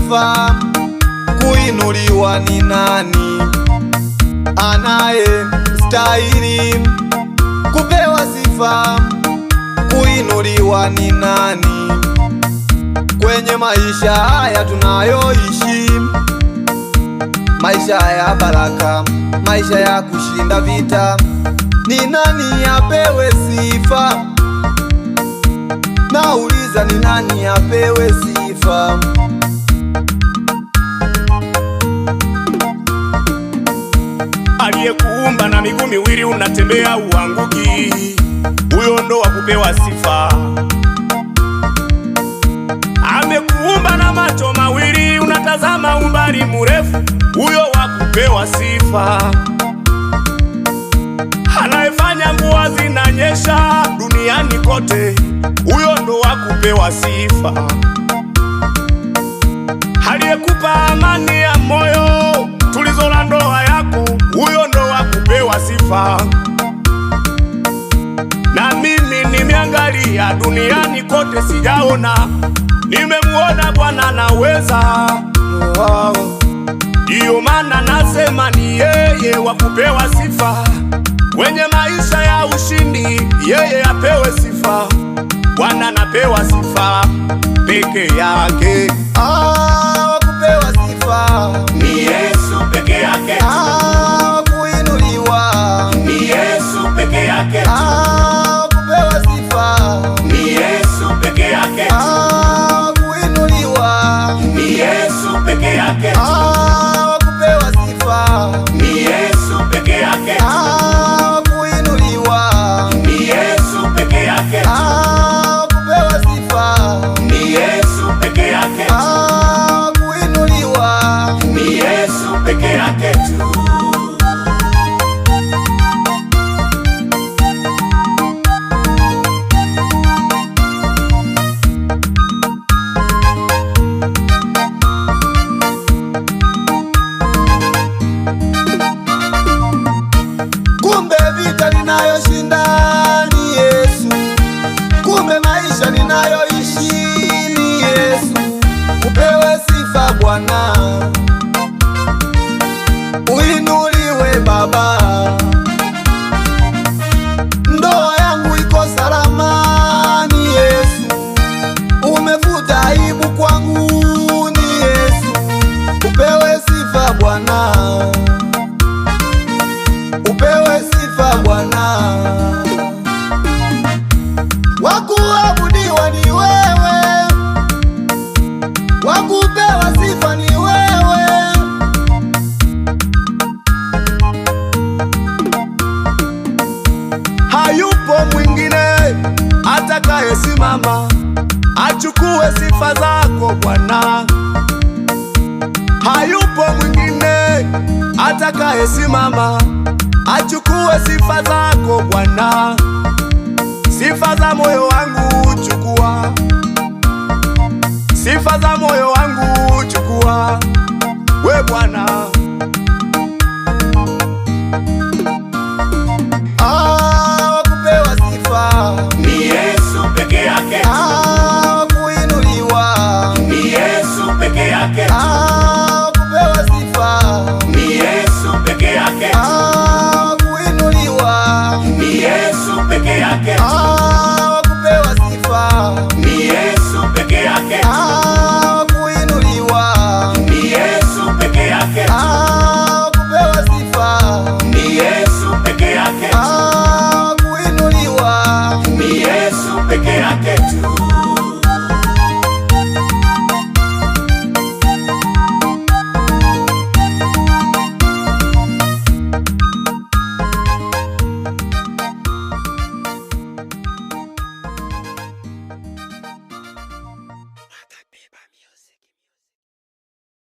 sifa. Kuinuliwa ni nani anaye stahili kupewa sifa? Kuinuliwa ni nani kwenye maisha haya tunayoishi? Maisha ya baraka, maisha ya kushinda vita. Ni nani apewe sifa? Nauliza, ni nani apewe sifa? Aliyekuumba na miguu miwili unatembea uanguki, huyo ndo wa kupewa sifa. Amekuumba na macho mawili unatazama umbali mrefu, huyo wa kupewa sifa. Anayefanya mvua zinanyesha duniani kote, huyo ndo wa kupewa sifa. Aliyekupa amani ya moyo, tulizo la ndoa yako, huyo ndo wa kupewa sifa. Na mimi nimeangalia duniani kote sijaona, nimemuona Bwana anaweza. Ndiyo maana nasema ni yeye wa kupewa sifa. Kwenye maisha ya ushindi yeye apewe sifa. Bwana anapewa sifa peke yake. Wa kupewa sifa ni Yesu peke yake. Wa kuinuliwa ni Yesu peke yake. Wa kupewa sifa ni Yesu peke yake. Wa kuinuliwa ni Yesu peke yake. Wa kupewa sifa ni Yesu peke yake. Wa kuinuliwa ni Yesu peke yake. Wa kupewa sifa ni Yesu peke yake. Wa kuinuliwa ni Yesu peke yake tu. Kumbe vita ninayoshinda ni Yesu. Kumbe maisha ninayoishi ni Yesu. Upewe sifa Bwana, uinuliwe Baba. Ndoa yangu iko salama ni Yesu. Umefuta aibu kwangu ni Yesu. Upewe sifa Bwana, upewe sifa Bwana. Wakuabudiwa ni wewe, wakupewa sifa ni wewe. Hayupo mwingine atakayesimama achukue sifa zako Bwana. Hayupo mwingine atakayesimama achukue sifa zako Bwana. Sifa za moyo wangu chukua, sifa za moyo wangu chukua, we Bwana. Wa kupewa sifa ni Yesu peke yake. wa kuinuliwa ni Yesu peke yake.